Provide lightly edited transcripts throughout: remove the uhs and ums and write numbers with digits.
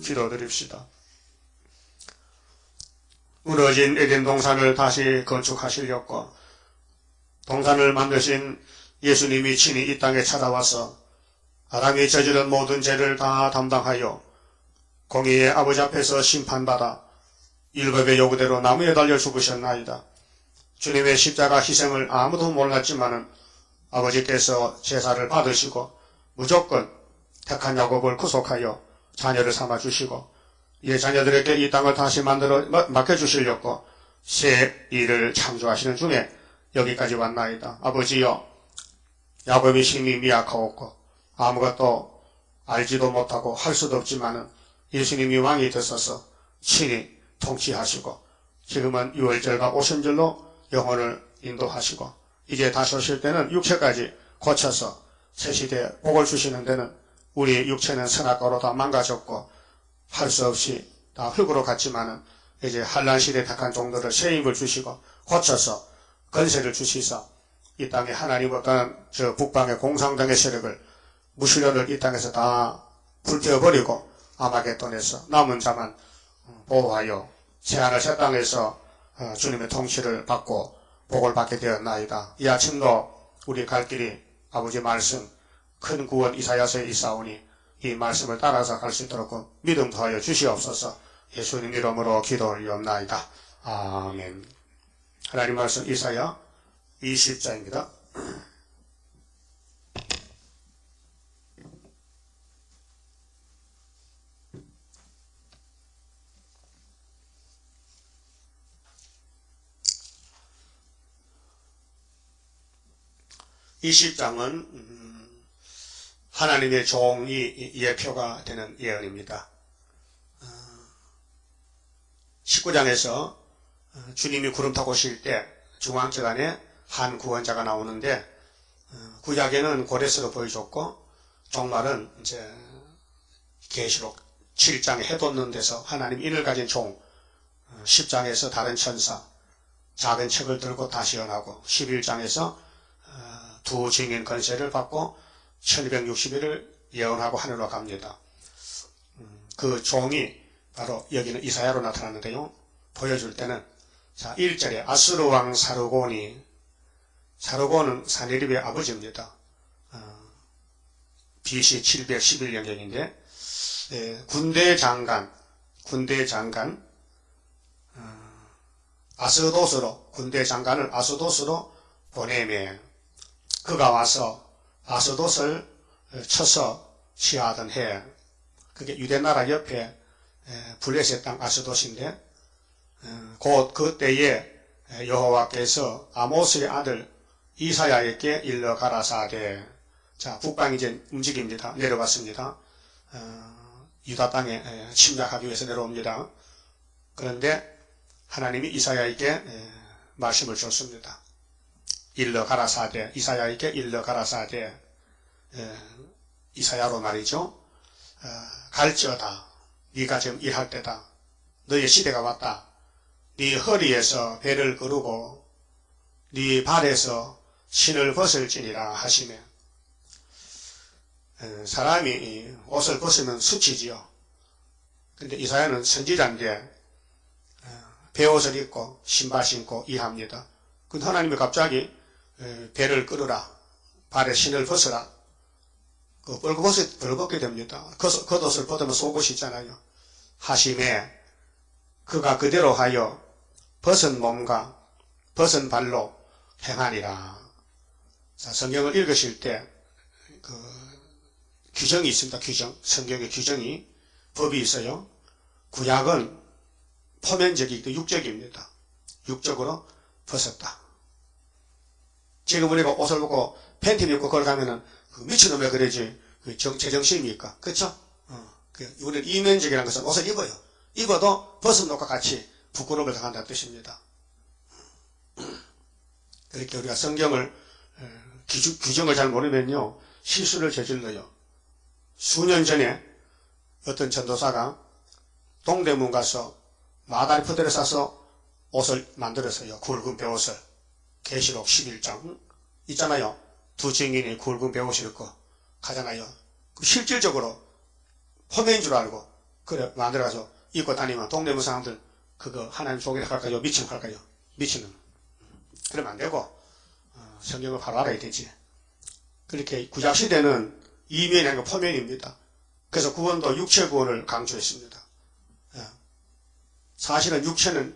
기도드립시다. 무너진 에덴 동산을 다시 건축하시려고 동산을 만드신 예수님이 친히 이 땅에 찾아와서 아담이 저지른 모든 죄를 다 담당하여 공의의 아버지 앞에서 심판받아 율법의 요구대로 나무에 달려 죽으셨나이다. 주님의 십자가 희생을 아무도 몰랐지만은 아버지께서 제사를 받으시고 무조건 택한 야곱을 구속하여 자녀를 삼아주시고 이제 자녀들에게 이 땅을 다시 만들어 맡겨주시려고 새 일을 창조하시는 중에 여기까지 왔나이다. 아버지여, 야곱이 힘이 미약하옵고 아무것도 알지도 못하고 할 수도 없지만은 예수님이 왕이 되셔서 친히 통치하시고 지금은 유월절과 오순절로 영혼을 인도하시고 이제 다시 오실 때는 육체까지 고쳐서 새 시대에 복을 주시는 데는 우리 육체는 선악과로 다 망가졌고 할 수 없이 다 흙으로 갔지만은 이제 한란 시대에 택한 종들을 새 힘을 주시고 고쳐서 건세를 주시사 이 땅에 하나님 어떤 저 북방의 공상당의 세력을 무시련을 이 땅에서 다 불태워버리고 아마겟돈에서 남은 자만 보호하여 새하늘 새 땅에서 주님의 통치를 받고 복을 받게 되었나이다. 이 아침도 우리 갈 길이 아버지 말씀 큰 구원 이사야서에 있사오니 이 말씀을 따라서 갈 수 있도록 믿음 더하여 주시옵소서. 예수님 이름으로 기도 올리옵나이다. 아멘. 하나님 말씀 이사야 20장입니다. 이 10장은 하나님의 종이 예표가 되는 예언입니다. 19장에서 주님이 구름 타고 오실 때 중앙절 안에 한 구원자가 나오는데 구약에는 고레스로 보여줬고 종말은 이제 계시록 7장에 해돋는 데서 하나님 인을 가진 종 10장에서 다른 천사 작은 책을 들고 다시 연하고 11장에서 두 증인 권세를 받고 1260일을 예언하고 하늘로 갑니다. 그 종이 바로 여기는 이사야로 나타났는데요. 보여줄 때는 자 1절에 아수르 왕 사르곤이 사르곤은 사네립의 아버지입니다. BC 711년경인데 군대 장관 아스도스로 군대 장관을 아스도스로 보내매 그가 와서 아스돗을 쳐서 취하던 해 그게 유대나라 옆에 블레셋 땅 아스돗인데 곧 그때에 여호와께서 아모스의 아들 이사야에게 일러 가라사대 자 북방이 이제 움직입니다. 내려왔습니다. 유다 땅에 침략하기 위해서 내려옵니다. 그런데 하나님이 이사야에게 말씀을 줬습니다. 일러 가라사대 이사야에게 일러 가라사대 이사야로 말이죠. 갈지어다 네가 지금 일할 때다. 너의 시대가 왔다. 네 허리에서 배를 거르고 네 발에서 신을 벗을지니라 하시며 사람이 옷을 벗으면 수치지요. 근데 이사야는 선지자인데 배옷을 입고 신발 신고 일합니다. 근데 하나님이 갑자기 배를 끌어라 발에 신을 벗어라 그 벌겋게 됩니다. 겉옷을 벗으면 속옷이 있잖아요. 하심에 그가 그대로 하여 벗은 몸과 벗은 발로 행하니라. 자, 성경을 읽으실 때 그 규정이 있습니다. 규정 성경의 규정이 법이 있어요. 구약은 포면적이고 육적입니다. 육적으로 벗었다. 지금 우리가 옷을 벗고 팬티를 입고 걸어가면은 그 미친놈이 그러지 그 제정신입니까? 그렇죠? 우리는 이면적이라는 것은 옷을 입어요. 입어도 벗은 옷과 같이 부끄러움을 당한다는 뜻입니다. 그렇게 우리가 성경을 규정을 잘 모르면요 실수를 저질러요. 수년 전에 어떤 전도사가 동대문 가서 마다리 포대를 싸서 옷을 만들었어요. 굵은 배옷을. 계시록 11장 있잖아요. 두 증인이 굵은 배옷을 입고 가잖아요. 실질적으로 포면인 줄 알고 그래 만들어가서 입고 다니면 동네문 사람들 그거 하나님 속이라 할까요? 미친 할까요? 미친놈. 그러면 안 되고 성경을 바로 알아야 되지. 그렇게 구약시대는 이면이 아니고 포면입니다. 그래서 구원도 육체 구원을 강조했습니다. 사실은 육체는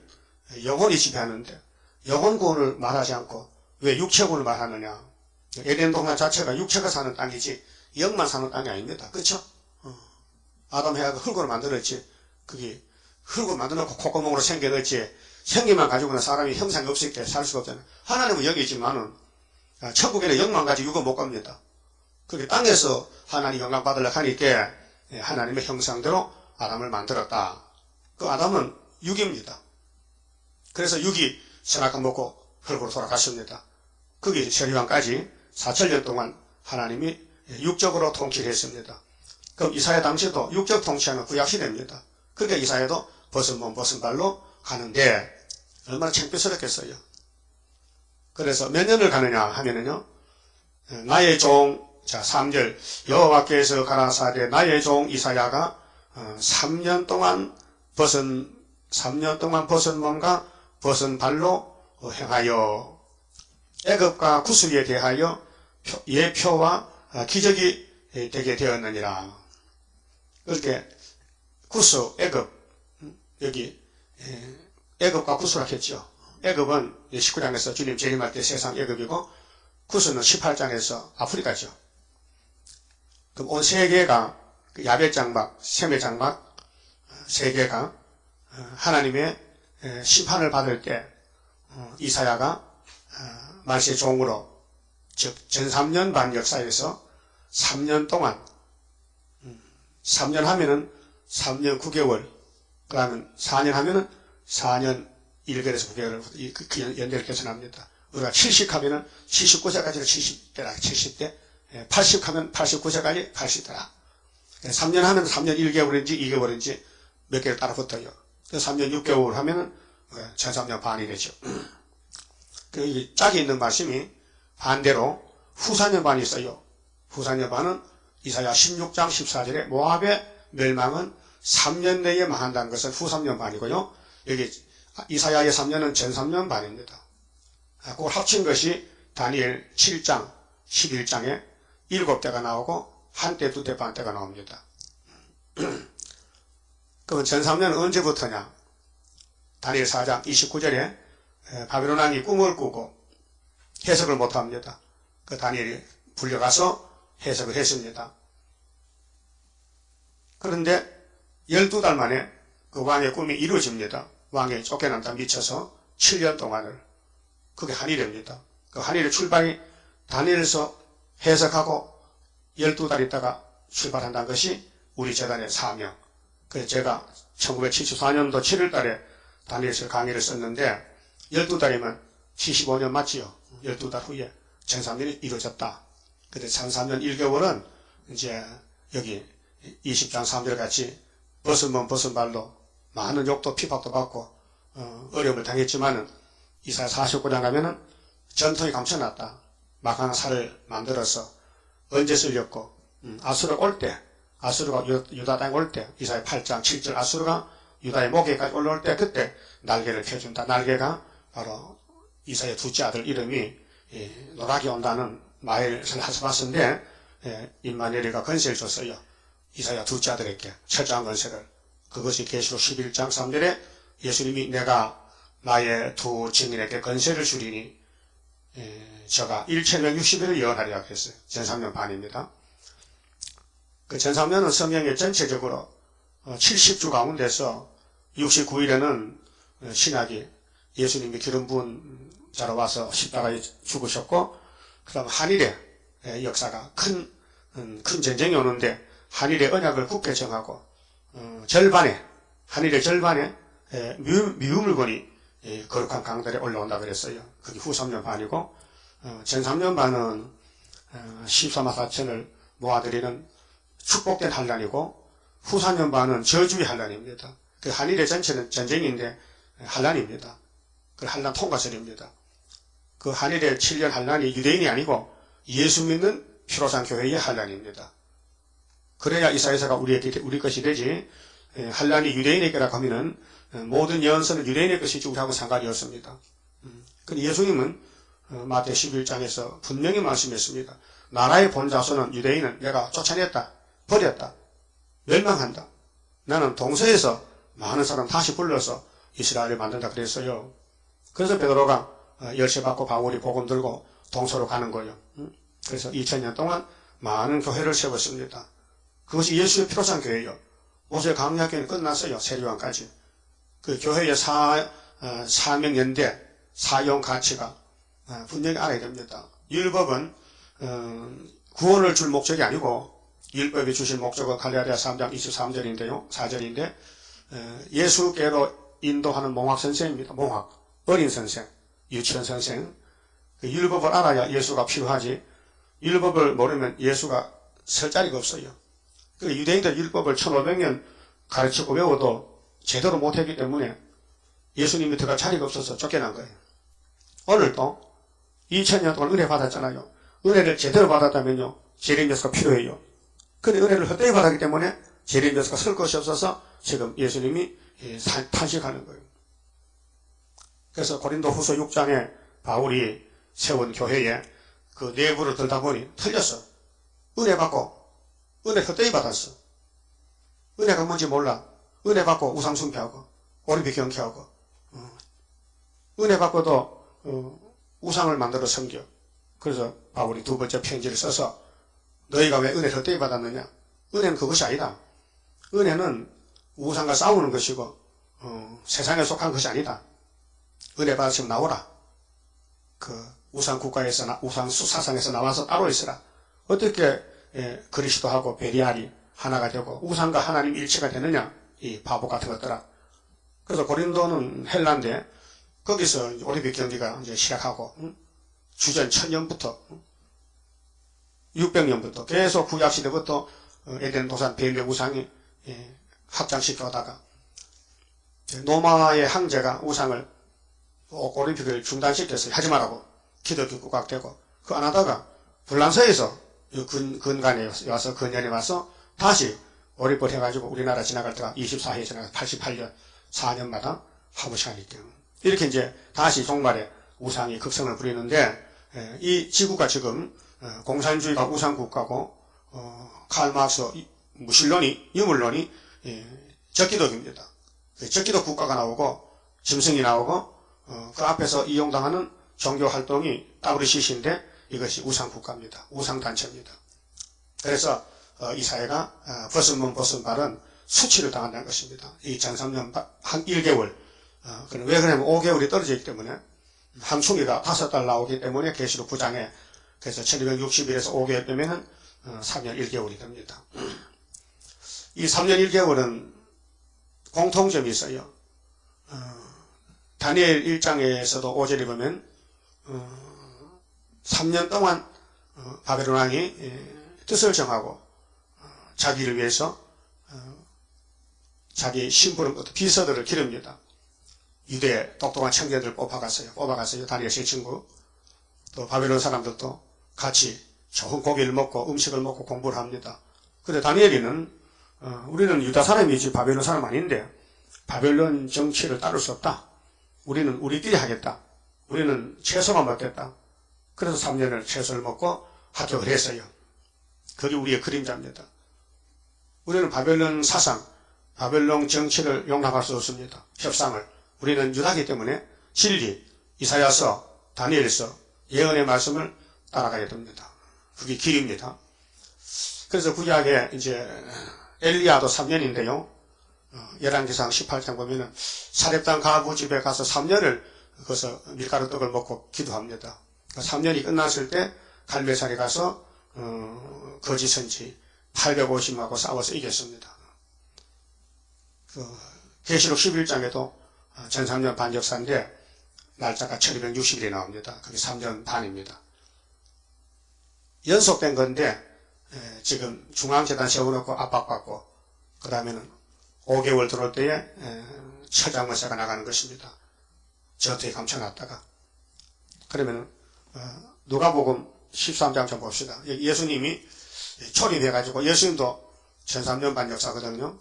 영혼이 지배하는데 영혼 구원을 말하지 않고 왜 육체 구원을 말하느냐. 에덴 동산 자체가 육체가 사는 땅이지 영만 사는 땅이 아닙니다. 그렇죠? 아담 해가 흙으로 만들었지. 그게 흙으로 만들어놓고 콧구멍으로 생겨냈지. 생기만 가지고는 사람이 형상이 없을 때 살 수가 없잖아요. 하나님은 여기 있지만은 천국에는 영만 가지고 육은 못 갑니다. 그렇게 땅에서 하나님 영광 받으려고 하니까 하나님의 형상대로 아담을 만들었다. 그 아담은 육입니다. 그래서 육이 선악과 먹고 흙으로 돌아갔습니다. 거기 세리왕까지 4천년 동안 하나님이 육적으로 통치를 했습니다. 그럼 이사야 당시도 육적 통치하는 구약시대입니다. 그러니까 이사야도 벗은 몸 벗은 발로 가는데 얼마나 창피스럽겠어요. 그래서 몇 년을 가느냐 하면은요, 나의 종, 자 3절 여호와께서 가라사대 나의 종 이사야가 3년 동안 벗은 몸과 벗은 발로 행하여 애굽과 구스에 대하여 예표와 기적이 되게 되었느니라. 그렇게 구스, 애굽, 여기 애굽과 구스라 했죠. 애굽은 19장에서 주님 재림할 때 세상 애굽이고 구스는 18장에서 아프리카죠. 그럼 온 세계가 야벳장막, 셈의 장막 세계가 하나님의 심판을 받을 때 이사야가 말세의 종으로 즉 전 3년 반 역사에서 3년 동안 3년 하면은 3년 9개월 그러면 4년 하면은 4년 1개월에서 9개월 연대를 계산합니다. 우리가 70 하면은 79세까지는 70대라 70대 80 하면 89세까지 80대라 3년 하면 3년 1개월인지 2개월인지 몇 개월 따라 붙어요. 3년 6개월 하면은 전 3년 반이 되죠. 그 짝이 있는 말씀이 반대로 후사년반이 있어요. 후사년반은 이사야 16장 14절에 모압의 멸망은 3년 내에 망한다는 것은 후삼년반이고요. 여기 이사야의 3년은 전 3년 반입니다. 그걸 합친 것이 다니엘 7장 11장에 7대가 나오고 한때, 두대, 반대가 나옵니다. 그럼 전 3년은 언제부터냐? 다니엘 4장 29절에 바벨론 왕이 꿈을 꾸고 해석을 못합니다. 그 다니엘이 불려가서 해석을 했습니다. 그런데 12달 만에 그 왕의 꿈이 이루어집니다. 왕이 쫓겨난다 미쳐서 7년 동안을. 그게 한일입니다. 그 한일의 출발이 다니엘서 해석하고 12달 있다가 출발한다는 것이 우리 재단의 사명. 그래서 제가 1974년도 7월달에 다니엘서 강의를 썼는데 12달이면 75년 맞지요. 12달 후에 전3년이 이루어졌다. 근데 전3년 1개월은 이제 여기 20장 3절 같이 벗은 몸 벗은 발로 많은 욕도 핍박도 받고 어려움을 당했지만은 이사야 49장 가면은 전통이 감춰놨다. 막한 살을 만들어서 언제 쓸렸고 아수르가 올 때 아수르가 유다 땅에 올 때 이사야 8장 7절 아수르가 유다의 목에까지 올라올 때 그때 날개를 펴준다. 날개가 바로 이사야 둘째 아들 이름이 노랗게 온다는 마엘 하스바스인데 임마누엘이가 건세를 줬어요. 이사야 둘째 아들에게 철저한 건세를. 그것이 계시록 11장 3절에 예수님이 내가 나의 두 증인에게 건세를 주리니 저가 1760일을 예언하리라고 했어요. 전 3년 반입니다. 그 전 3년은 성경에 전체적으로 70주 가운데서 69일에는 신약이 예수님이 기름 부은 자로 와서 십자가에 죽으셨고 그 다음 한일의 역사가 큰 전쟁이 오는데 한일의 언약을 굳게 정하고 한일의 절반에 미우물건이 거룩한 강들에 올라온다 그랬어요. 그게 후 3년 반이고 전 3년 반은 14만 4천을 모아드리는 축복된 환란이고 후 4년 반은 저주의 환란입니다. 그 한일의 전체는 전쟁인데 환란입니다. 그 환란 통과설입니다. 그 한일의 7년 환란이 유대인이 아니고 예수 믿는 피로산 교회의 환란입니다. 그래야 이사야서가 우리 것이 되지 한란이 유대인에게라고 하면은 모든 예언서는 유대인의 것이지 우리하고 상관이 없습니다. 근데 예수님은 마태 11장에서 분명히 말씀했습니다. 나라의 본 자손은 유대인은 내가 쫓아냈다, 버렸다, 멸망한다. 나는 동서에서 많은 사람 다시 불러서 이스라엘을 만든다 그랬어요. 그래서 베드로가 열쇠 받고 바울이 복음 들고 동서로 가는 거예요. 그래서 2000년 동안 많은 교회를 세웠습니다. 그것이 예수의 피로산 교회예요. 모세 강약교회는 끝났어요. 세례요한까지. 그 교회의 사명 연대, 사용 가치가 분명히 알아야 됩니다. 율법은 구원을 줄 목적이 아니고 율법이 주신 목적은 갈라디아 3장 23절인데요. 4절인데 예수께로 인도하는 몽학 선생입니다. 몽학. 어린 선생, 유치원 선생. 그 율법을 알아야 예수가 필요하지. 율법을 모르면 예수가 설 자리가 없어요. 그 유대인들 율법을 1500년 가르치고 외워도 제대로 못했기 때문에 예수님이 들어갈 자리가 없어서 쫓겨난 거예요. 오늘도 2000년 동안 은혜 받았잖아요. 은혜를 제대로 받았다면요. 재림예수가 필요해요. 근데 은혜를 헛되이 받았기 때문에 재림예수가 설 것이 없어서 지금 예수님이 탄식하는 거예요. 그래서 고린도 후서 6장에 바울이 세운 교회에 그 내부를 들다 보니 틀렸어. 은혜 받고 은혜 헛되이 받았어. 은혜가 뭔지 몰라. 은혜 받고 우상 숭배하고 오리비 경쾌하고 은혜 받고도 우상을 만들어 섬겨. 그래서 바울이 두 번째 편지를 써서 너희가 왜 은혜를 헛되이 받았느냐. 은혜는 그것이 아니다. 은혜는 우상과 싸우는 것이고 세상에 속한 것이 아니다. 은혜 받으시면 나오라. 그 우상 국가에서 우상 사상에서 나와서 따로 있으라. 어떻게 그리스도하고 베리알이 하나가 되고 우상과 하나님 일치가 되느냐. 이 바보 같은 것들아. 그래서 고린도는 헬라인데 거기서 올리빅 경기가 이제 시작하고 주전 1000년부터 600년부터 계속 구약시대부터 에덴 도산 벨의 우상이 확장시켜다가 로마의 황제가 우상을 올림픽을 중단시켰어요. 하지 말라고 기독교 국가되고 그 안 하다가 불란서에서 근간에 와서 근연에 와서 다시 올림픽을 해가지고 우리나라 지나갈 때가 24회 지나가 88년 4년마다 하고 시간이 때문에 이렇게 이제 다시 종말에 우상이 극성을 부리는데 이 지구가 지금 공산주의가 우상국가고 칼막스 무신론이 유물론이 적기독입니다. 적기독 국가가 나오고 짐승이 나오고 그 앞에서 이용당하는 종교활동이 WCC인데 이것이 우상국가입니다. 우상단체입니다. 그래서 이 사회가 벗은 발은 수치를 당한다는 것입니다. 2003년 한 1개월 왜 그러냐면 5개월이 떨어져 있기 때문에 함충이가 5달 나오기 때문에 계시록 9장에 그래서 1260일에서 5개월 빼면은 3년 1개월이 됩니다. 이 3년 1개월은 공통점이 있어요. 다니엘 1장에서도 5절에 보면 3년 동안 바벨론 왕이 뜻을 정하고 자기를 위해서 자기 심부름 비서들을 기릅니다. 유대 똑똑한 청년들 뽑아갔어요. 다니엘 세 친구. 또 바벨론 사람들도 같이 좋은 고기를 먹고 음식을 먹고 공부를 합니다. 근데 다니엘이는 우리는 유다 사람이지 바벨론 사람 아닌데 바벨론 정치를 따를 수 없다. 우리는 우리끼리 하겠다. 우리는 채소만 먹겠다. 그래서 3년을 채소를 먹고 합격을 했어요. 그게 우리의 그림자입니다. 우리는 바벨론 사상, 바벨론 정치를 용납할 수 없습니다. 협상을. 우리는 유다이기 때문에 진리, 이사야서, 다니엘서, 예언의 말씀을 따라가야 됩니다. 그게 길입니다. 그래서 구약에 이제 엘리야도 3년인데요. 열왕기상 18장 보면은 사렙당 가부 집에 가서 3년을 거기서 밀가루 떡을 먹고 기도합니다. 3년이 끝났을 때 갈멜산에 가서 거짓 선지 850하고 싸워서 이겼습니다. 계시록 11장에도 전 3년 반 역사인데 날짜가 1260일이 나옵니다. 그게 3년 반입니다. 연속된 건데 지금 중앙재단 세워놓고 압박받고 그 다음에는 5개월 들어올 때에 처장문세가 나가는 것입니다. 저한테 감춰놨다가 그러면은 누가복음 13장 좀 봅시다. 예수님이 초림해가지고 예수님도 전 3년 반 역사거든요.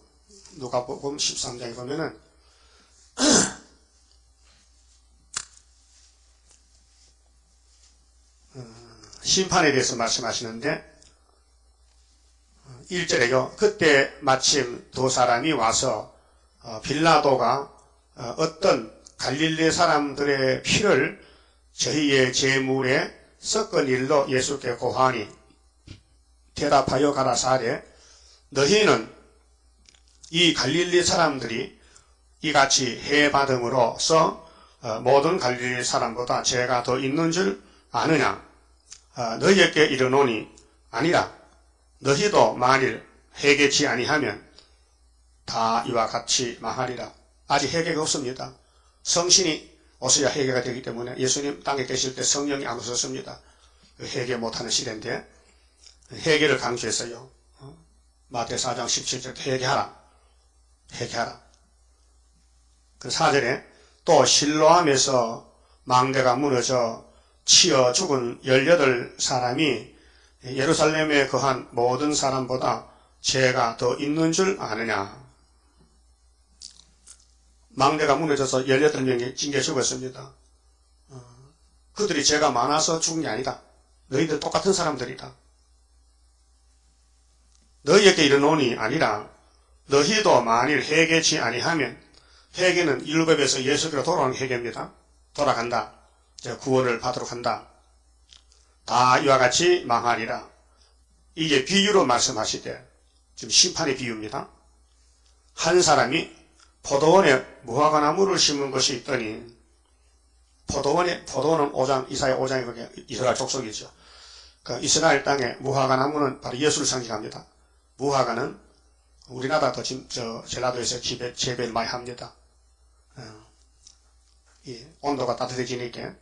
누가복음 13장에 보면은 심판에 대해서 말씀하시는데 1절에요. 그때 마침 두 사람이 와서 빌라도가 어떤 갈릴리 사람들의 피를 저희의 제물에 섞은 일로 예수께 고하니 대답하여 가라사대 너희는 이 갈릴리 사람들이 이같이 해받음으로써 모든 갈릴리 사람보다 죄가 더 있는 줄 아느냐? 너희에게 이르노니 아니라 너희도 만일 회개치 아니하면 다 이와 같이 망하리라. 아직 회개가 없습니다. 성신이 오셔야 회개가 되기 때문에 예수님 땅에 계실 때 성령이 안 오셨습니다. 회개 못하는 시대인데 회개를 강조했어요. 마태 4장 17절 회개하라. 회개하라. 그 4절에 또 실로암에서 망대가 무너져 치어 죽은 18사람이 예루살렘에 거한 모든 사람보다 죄가 더 있는 줄 아느냐. 망대가 무너져서 18명이 찡겨 죽었습니다. 그들이 죄가 많아서 죽은 게 아니다. 너희들 똑같은 사람들이다. 너희에게 이르노니 아니라 너희도 만일 회개치 아니하면 회개는 율법에서 예수께로 돌아오는 회개입니다. 돌아간다. 구원을 받도록 한다. 다 이와 같이 망하리라. 이게 비유로 말씀하시되 지금 심판의 비유입니다. 한 사람이 포도원에 무화과나무를 심은 것이 있더니 포도원은 이사야 5장에 그게 이스라엘 족속이죠. 그 이스라엘 땅에 무화과나무는 바로 예수를 상징합니다. 무화과는 우리나라도 전라도에서 재배를 많이 합니다. 이 온도가 따뜻해지니까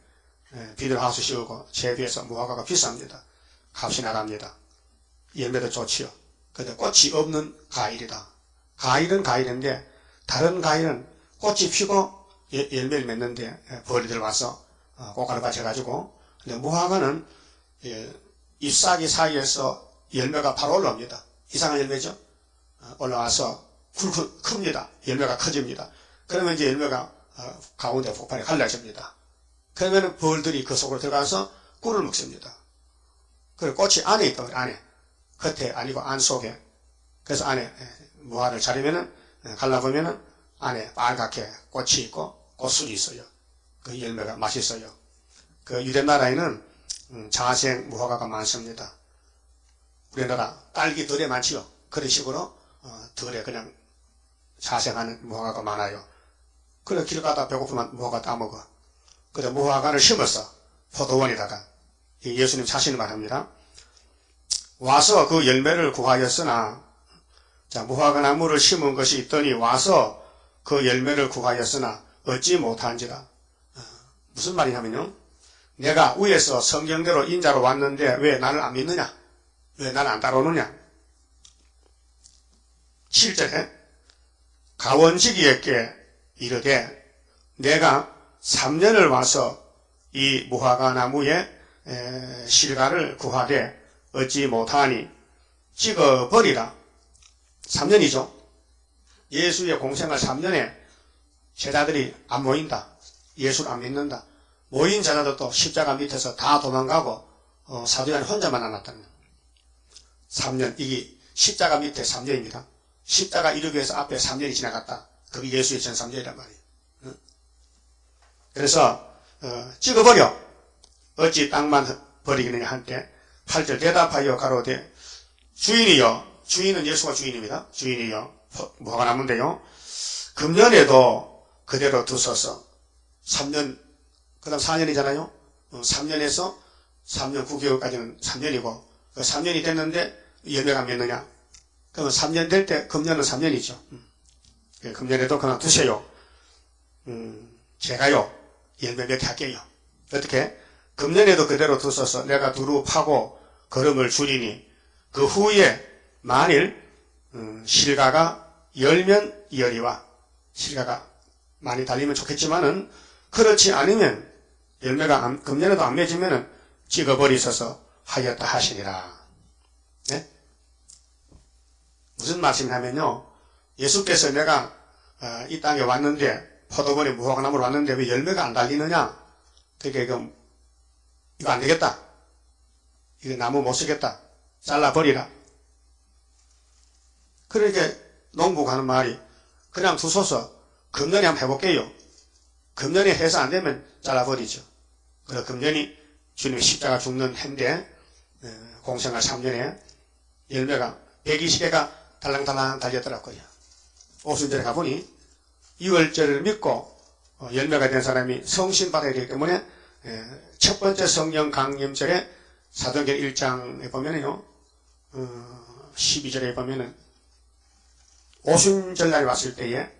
비닐하우스 씌우고 재배해서 무화과가 비쌉니다. 값이 나갑니다. 열매도 좋지요. 근데 꽃이 없는 과일이다. 과일은 과일인데 다른 과일은 꽃이 피고 열매를 맺는데 벌이들 와서 꽃가루 받쳐가지고, 근데 무화과는 잎사귀 사이에서 열매가 바로 올라옵니다. 이상한 열매죠. 올라와서 큽니다. 열매가 커집니다. 그러면 이제 열매가 가운데 폭발이 갈라집니다. 그러면 벌들이 그 속으로 들어가서 꿀을 먹습니다. 그리고 꽃이 안에 있다. 안에. 겉에 아니고 안 속에. 그래서 안에 무화를 자르면은 갈라보면은 안에 빨갛게 꽃이 있고 꽃술이 있어요. 그 열매가 맛있어요. 그 유대 나라에는 자생 무화과가 많습니다. 우리나라 딸기 덜에 많지요. 그런 식으로 덜에 그냥 자생하는 무화과가 많아요. 그래 길 가다 배고프면 무화과 따먹어. 그래 무화과를 심었어. 포도원에다가. 예수님 자신이 말합니다. 와서 그 열매를 구하였으나, 자, 무화과 나무를 심은 것이 있더니 와서 그 열매를 구하였으나 얻지 못한지라. 무슨 말이냐면요. 내가 위에서 성경대로 인자로 왔는데 왜 나를 안 믿느냐? 왜 나를 안 따라오느냐? 7절에 가원지기에게 이르되 내가 3년을 와서 이 무화과 나무에 실과를 구하되 얻지 못하니 찍어버리라. 3년이죠. 예수의 공생활 3년에 제자들이 안 모인다. 예수를 안 믿는다. 모인 제자들도 십자가 밑에서 다 도망가고 사도 요한이 혼자만 남았다는 거예요. 3년. 이게 십자가 밑에 3년입니다. 십자가 이루기 위해서 앞에 3년이 지나갔다. 그게 예수의 전 3년이란 말이에요. 그래서 찍어버려. 어찌 땅만 버리겠느냐 한때 8절 대답하여 가로되 주인이여. 주인은 예수가 주인입니다. 주인이여. 무화과 나무인데요. 금년에도 그대로 두소서. 3년 그 다음 4년이잖아요. 3년에서 3년 9개월까지는 3년이고 3년이 됐는데 열매가 맺느냐. 그러면 3년 될 때 금년은 3년이죠. 금년에도 그냥 두세요. 제가요 열매 맺게 할게요. 어떻게? 금년에도 그대로 두소서. 내가 두루 파고 거름을 줄이니 그 후에 만일 실과가 열면 열이와 실과가 많이 달리면 좋겠지만은 그렇지 않으면 열매가 금년에도 안 맺으면은 찍어버리셔서 하였다 하시니라. 네? 무슨 말씀이냐면요. 예수께서 내가 이 땅에 왔는데 포도원에 무화과나무로 왔는데 왜 열매가 안 달리느냐? 그러니까 이거 안 되겠다. 이거 나무 못 쓰겠다. 잘라버리라. 그러니까 농부가 하는 말이 그냥 두소서 금년에 한번 해볼게요. 금년에 해서 안 되면 잘라버리죠. 그래서 금년이 주님의 십자가 죽는 해인데 공생활 3년에 열매가 120개가 달랑달랑 달렸더라고요. 오순절에 가보니 6월절을 믿고 열매가 된 사람이 성신 받아야 되기 때문에 첫 번째 성령 강림절에 사도행전 1장에 보면은요 12절에 보면은 오순절날이 왔을 때에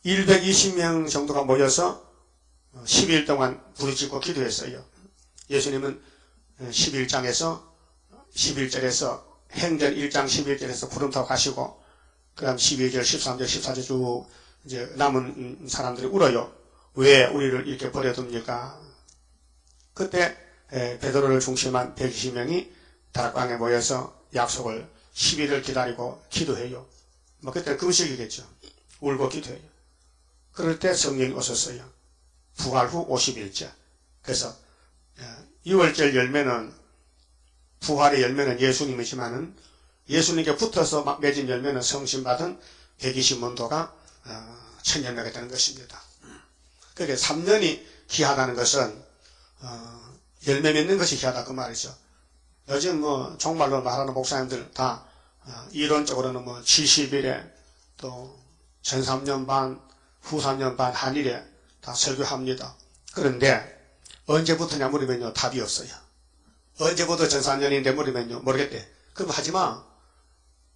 120명 정도가 모여서 10일 동안 부르짖고 기도했어요. 예수님은 11장에서 11절에서 행전 1장 11절에서 구름 타고 가시고 그 다음 12절, 13절, 14절 쭉 이제 남은 사람들이 울어요. 왜 우리를 이렇게 버려둡니까? 그때 베드로를 중심한 120명이 다락방에 모여서 약속을 10일을 기다리고 기도해요. 뭐 그때 금식이겠죠. 울고 기도해요. 그럴 때 성령이 오셨어요. 부활 후 50일째. 그래서 6월절 열매는 부활의 열매는 예수님이지만은 예수님께 붙어서 막 맺은 열매는 성신받은 120문도가 천년매가 되는 것입니다. 그러니까 3년이 귀하다는 것은 열매 맺는 것이 귀하다 그 말이죠. 요즘 뭐 정말로 말하는 목사님들 다 이론적으로는 뭐 70일에 또 전 3년 반, 후 3년 반 한일에 다 설교합니다. 그런데 언제부터냐 물으면요 답이 없어요. 언제부터 전 3년인데 물으면요 모르겠대. 그럼 하지마.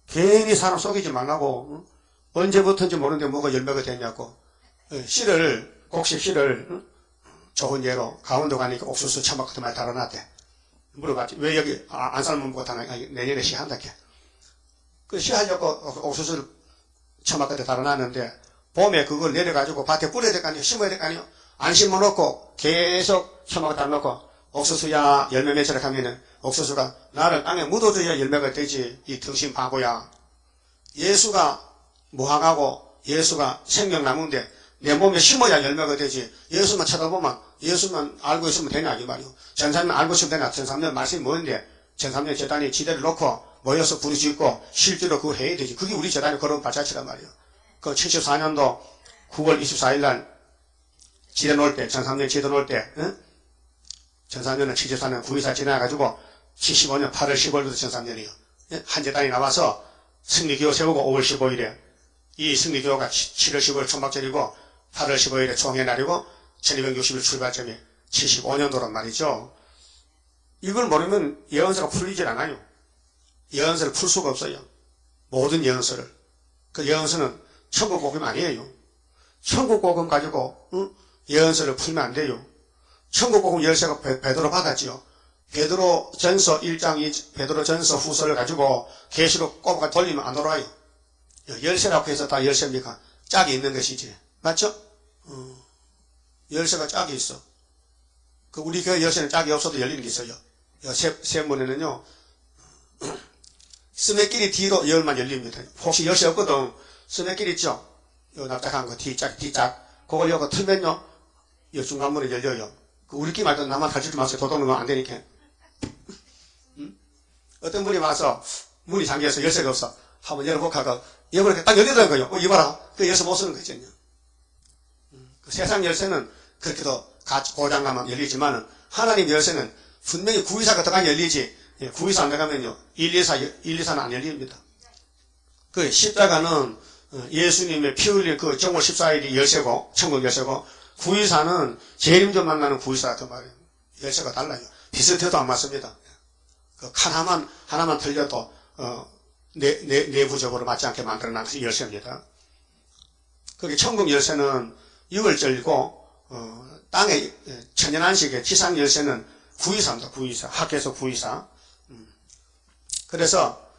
괜히 사람 속이지 말라고. 언제부터인지 모르는데 뭐가 열매가 되냐고. 씨를 곡식 씨를 좋은 예로 강원도 가니까 옥수수 처막 같은 말 달아놨대. 물어봤지. 왜 여기 안 삶은 거 달아나? 내년에 씨한다 게. 그 씨하려고 옥수수를 처막 같은 달아놨는데 봄에 그걸 내려가지고 밭에 뿌려야 될 거 아니에요. 심어야 될 거 아니에요. 안 심어놓고 계속 처막을 달아놓고 옥수수야 열매 맺으라 하면은 옥수수가 나를 땅에 묻어줘야 열매가 되지. 이 등신 바보야. 예수가 무화과고 예수가 생명나무인데 내 몸에 심어야 열매가 되지. 예수만 쳐다보면 예수만 알고 있으면 되냐 이 말이요. 전삼년 알고 있으면 되냐. 전삼년 말씀이 뭐인데 전삼년 재단에 지대를 놓고 모여서 부르짖고 실제로 그걸 해야 되지. 그게 우리 재단의 걸어온 발자취란 말이요. 그 74년도 9월 24일 날 지대 놓을 때 전삼년 지대 놓을 때 전삼년은 74년 9.24 지나가지고 75년 8월 15일부터 전삼년이요. 한 재단이 나와서 승리기호 세우고 5월 15일에 이 승리기호가 7월 15일 총박절이고 8월 15일에 총회 날이고 1260일 출발점이 75년도란 말이죠. 이걸 모르면 예언서가 풀리질 않아요. 예언서를 풀 수가 없어요. 모든 예언서를. 그 예언서는 천국 복음 아니에요. 천국 복음 가지고 예언서를 풀면 안 돼요. 천국 복음 열쇠가 베드로 받았지요. 베드로 전서 1장 2 베드로 전서 후서를 가지고 계시록 꼽아 돌리면 안 돌아와요. 열쇠라고 해서 다 열쇠입니까? 짝이 있는 것이지. 맞죠? 열쇠가 짝이 있어. 그 우리 교회 열쇠는 짝이 없어도 열리는 게 있어요. 세문에는요. 스매끼리 뒤로 열만 열립니다. 혹시 열쇠 없거든. 스매끼리 있죠? 요 납작한 거 D짝. 그걸 여기 틀면요. 요 중간문에 열려요. 우리끼리 말도 나만 가르치지 마세요. 도둑놈은 안 되니까. 어떤 분이 와서 문이 잠겨서 열쇠가 없어. 한번 열어볼까 하고 열어보니까 딱 열리더라는 거예요. 이봐라. 그 열쇠 못 쓰는 거 있잖아요. 그 세상 열쇠는 그렇게도 고장나면 열리지만 하나님 열쇠는 분명히 구의사가 들어가면 열리지. 구의사 안 들어가면요. 124는 안 열립니다. 그 십자가는 예수님의 피 흘린 그 정월 14일이 열쇠고 천국 열쇠고 구의사는 재림전 만나는 구의사 같은 말이에요. 열쇠가 달라요. 비슷해도 안 맞습니다. 그 칸 하나만 틀려도 내부적으로 맞지 않게 만들어놨는 열쇠입니다. 그게 천국 열쇠는 6월절이고 땅의 천연안식의 지상 열쇠는 구의사입니다. 구의사. 학교에서 구의사. 그래서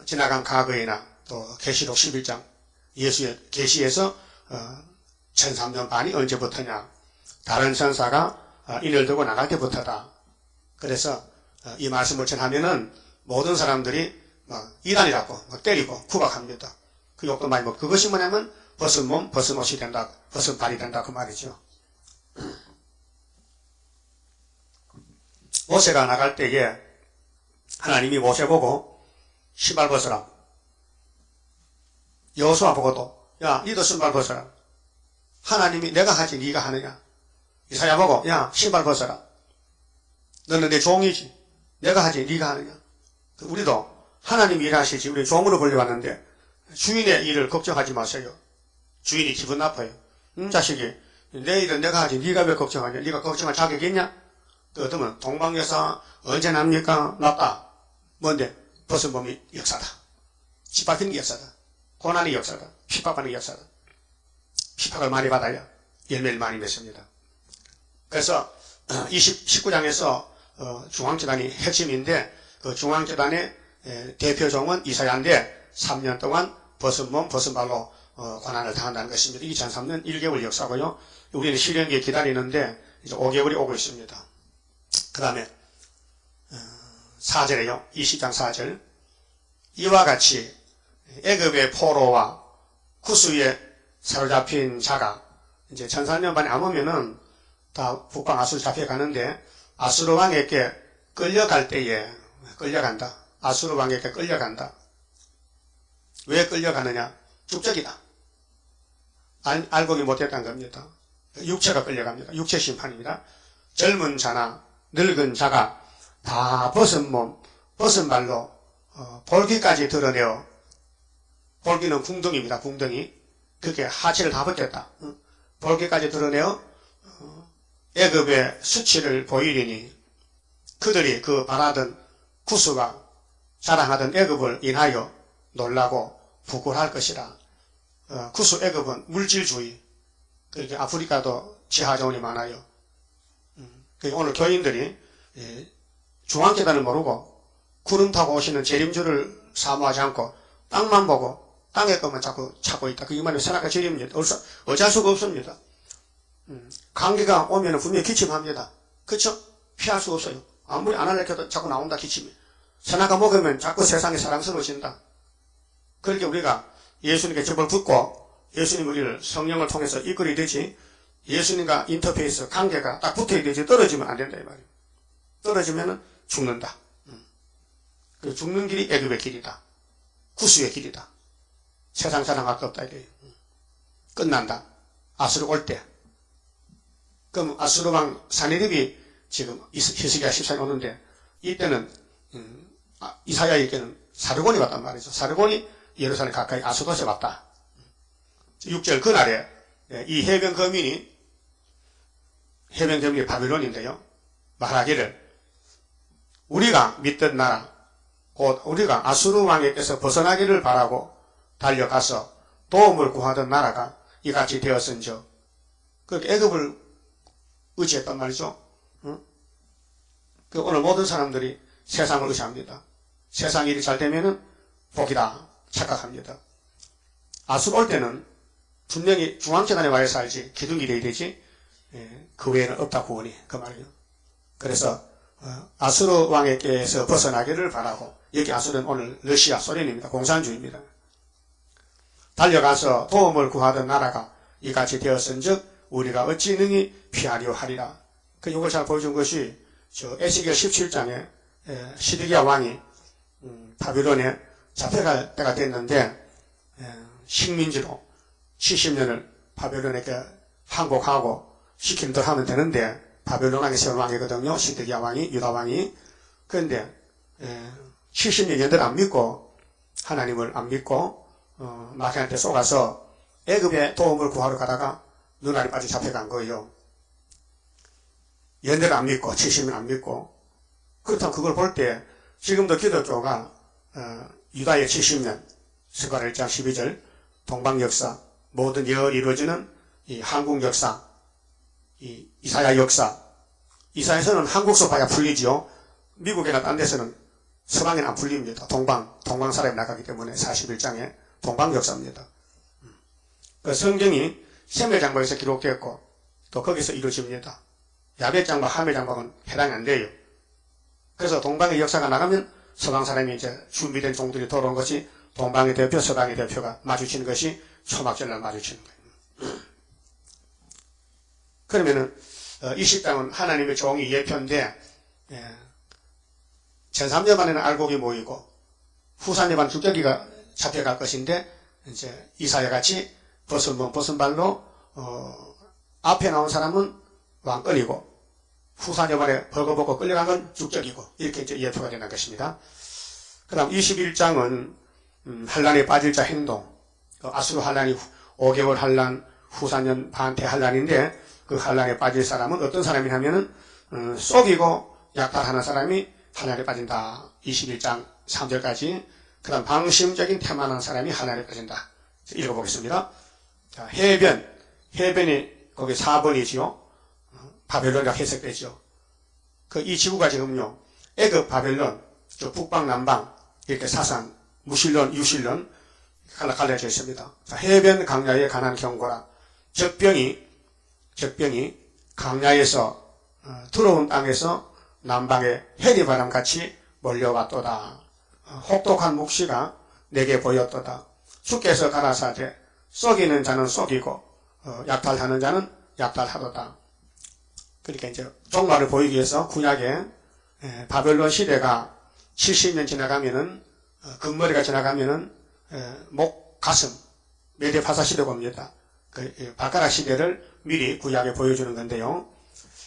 지나간 과거에나 또 계시록 11장 예수의 계시에서 1003년 반이 언제부터냐. 다른 천사가 인을 들고 나갈 때부터다. 그래서 이 말씀을 전하면은 모든 사람들이 막 이단이라고 막 때리고 구박합니다. 그 욕도 많이 먹고, 그것이 뭐냐면 벗은 몸, 벗은 옷이 된다, 벗은 발이 된다 그 말이죠. 모세가 나갈 때에 하나님이 모세 보고 신발 벗어라. 여호수아 보고도 야 니도 신발 벗어라. 하나님이 내가 하지 네가 하느냐. 이사야 보고 야 신발 벗어라. 너는 내 종이지. 내가 하지 네가 하느냐. 우리도 하나님이 일하시지 우리 종으로 불려왔는데 주인의 일을 걱정하지 마세요. 주인이 기분 나빠요. 자식이 내 일은 내가 하지 네가 왜 걱정하냐. 네가 걱정할 자격이 있냐. 또 어떠면 동방여사 언제 납니까? 납다. 뭔데? 벗은 몸이 역사다. 짓밟히는 게 역사다. 고난이 역사다. 핍박하는 게 역사다. 핍박을 많이 받아야 열매를 많이 맺습니다. 그래서 19장에서 중앙재단이 핵심인데 그 중앙재단의 대표종은 이사야인데 3년 동안 벗은 몸, 벗은 발로 고난을 당한다는 것입니다. 2003년 1개월 역사고요. 우리는 실현기에 기다리는데 이제 5개월이 오고 있습니다. 그 다음에 4절에요. 20장 4절 이와 같이 애굽의 포로와 구스에 사로잡힌 자가 이제 1400년만에 안 오면은 다 북방 아수르 잡혀가는데 아수르 왕에게 끌려갈 때에 끌려간다. 아수르 왕에게 끌려간다. 왜 끌려가느냐? 축적이다. 알고기 못했다는 겁니다. 육체가 끌려갑니다. 육체 심판입니다. 젊은 자나 늙은 자가 다 벗은 몸, 벗은 발로 볼기까지 드러내어 볼기는 궁덩이입니다. 궁덩이. 그게 하체를 다 벗겼다. 볼기까지 드러내어 애굽의 수치를 보이리니 그들이 그 바라던 구스가 자랑하던 애굽을 인하여 놀라고 부끄러워할 것이라. 구스 애굽은 물질주의. 그렇게 아프리카도 지하자원이 많아요. 오늘 교인들이 중앙재단을 모르고 구름 타고 오시는 재림주를 사모하지 않고 땅만 보고 땅의 것만 자꾸 찾고 있다. 그게 말이 선악과 재림입니다. 어찌할 수가 없습니다. 감기가 오면 분명히 기침합니다. 그쵸? 피할 수 없어요. 아무리 안 하려도 자꾸 나온다 기침이. 선악과 먹으면 자꾸 세상에 사랑스러워진다. 그렇게 우리가 예수님께 접을 붙고 예수님 우리를 성령을 통해서 이끌어야 되지 예수님과 인터페이스 관계가 딱 붙어야 되지 떨어지면 안 된다 이 말이에요. 떨어지면 죽는다. 그 죽는 길이 애굽의 길이다. 구스의 길이다. 세상 사랑할 거 없다 이래요. 끝난다. 아수르 올 때. 그럼 아수르 왕 사네립이 지금 히스기야 14년 오는데 이때는 이사야에게는 사르곤이 왔단 말이죠. 사르곤이 예루살렘 가까이 아수도스에 왔다. 6절 그날에 이 해변 거민이 바빌론인데요. 말하기를 우리가 믿던 나라 곧 우리가 아수르 왕에게서 벗어나기를 바라고 달려가서 도움을 구하던 나라가 이같이 되었은즉 그렇게 애굽을 의지했단 말이죠. 오늘 모든 사람들이 세상을 의지합니다. 세상 일이 잘 되면은 복이다 착각합니다. 아수르 올 때는 분명히 중앙재단에 와야 살지 기둥이 돼야 되지 그 외에는 없다 구원이 그 말이에요. 그래서 아수르 왕에게서 벗어나기를 바라고 여기 아수르는 오늘 러시아 소련입니다. 공산주의입니다. 달려가서 도움을 구하던 나라가 이같이 되었은즉 우리가 어찌 능히 피하려 하리라. 이걸 잘 보여준 것이 에스겔 17장에 시드기야 왕이 바빌론에 잡혀갈 때가 됐는데 식민지로 70년을 바빌론에게 항복하고 시킨 듯 하면 되는데 바빌론 왕이 세운 왕이거든요. 시드기야 왕이 유다 왕이. 그런데 70년들 안 믿고 하나님을 안 믿고 마귀한테 속아서 애굽에 도움을 구하러 가다가 눈알이 빠져 잡혀간 거예요. 연대를 안 믿고 70년 안 믿고. 그렇다면 그걸 볼 때 지금도 기독교가 유다의 70년 스가랴 1장 12절 동방 역사 모든 예언이 이루어지는 이 한국 역사 이 이사야 역사 이사야에서는 한국서 봐야 풀리지요. 미국이나 딴 데서는 서방에는 안 풀립니다. 동방 사람이 나가기 때문에 41장에 동방 역사입니다. 그 성경이 셈매장막에서 기록되었고 또 거기서 이루어집니다. 야벳장막, 하멜장막은 해당이 안 돼요. 그래서 동방의 역사가 나가면 서방 사람이 이제 준비된 종들이 돌아온 것이 동방의 대표, 서방의 대표가 마주치는 것이 초막절날 마주치는 거예요. 그러면은 20장은 하나님의 종이 예표인데, 제3년 알곡이 모이고 후사년 죽절기가 잡혀갈 것인데, 이제 이사야 같이 벗은 발로 앞에 나온 사람은 왕권이고 후사년에 벌거벗고 끌려간 건 죽절기고, 이렇게 이제 예표가 되는 것입니다. 그 다음 21장은 환란에 빠질 자 행동, 아수르 환란이 5개월 환란, 후사년 반태 환란인데, 그 환란에 빠질 사람은 어떤 사람이냐면은 속이고 약탈하는 사람이 환란에 빠진다. 21장 3절까지. 그 다음 방심적인 태만한 사람이 환란에 빠진다. 읽어보겠습니다. 자, 해변이 거기 4번이지요. 바벨론이라 해석되죠. 이 지구가 지금요, 애굽, 바벨론, 저 북방, 남방, 이렇게 사상, 무신론, 유신론, 갈라져 있습니다. 자, 해변 강야에 관한 경고라. 적병이 강야에서, 들어온 땅에서 남방에 해리바람같이 몰려왔도다. 혹독한 묵시가 내게 보였도다. 주께서 가라사대 썩이는 자는 썩이고 약탈하는 자는 약탈하도다. 그러니까 이제 종말을 보이기 위해서 구약에 바벨론 시대가 70년 지나가면은 금머리가 지나가면은 목, 가슴, 메대파사 시대가 옵니다. 그 발가락 시대를 미리 구약에 보여주는 건데요.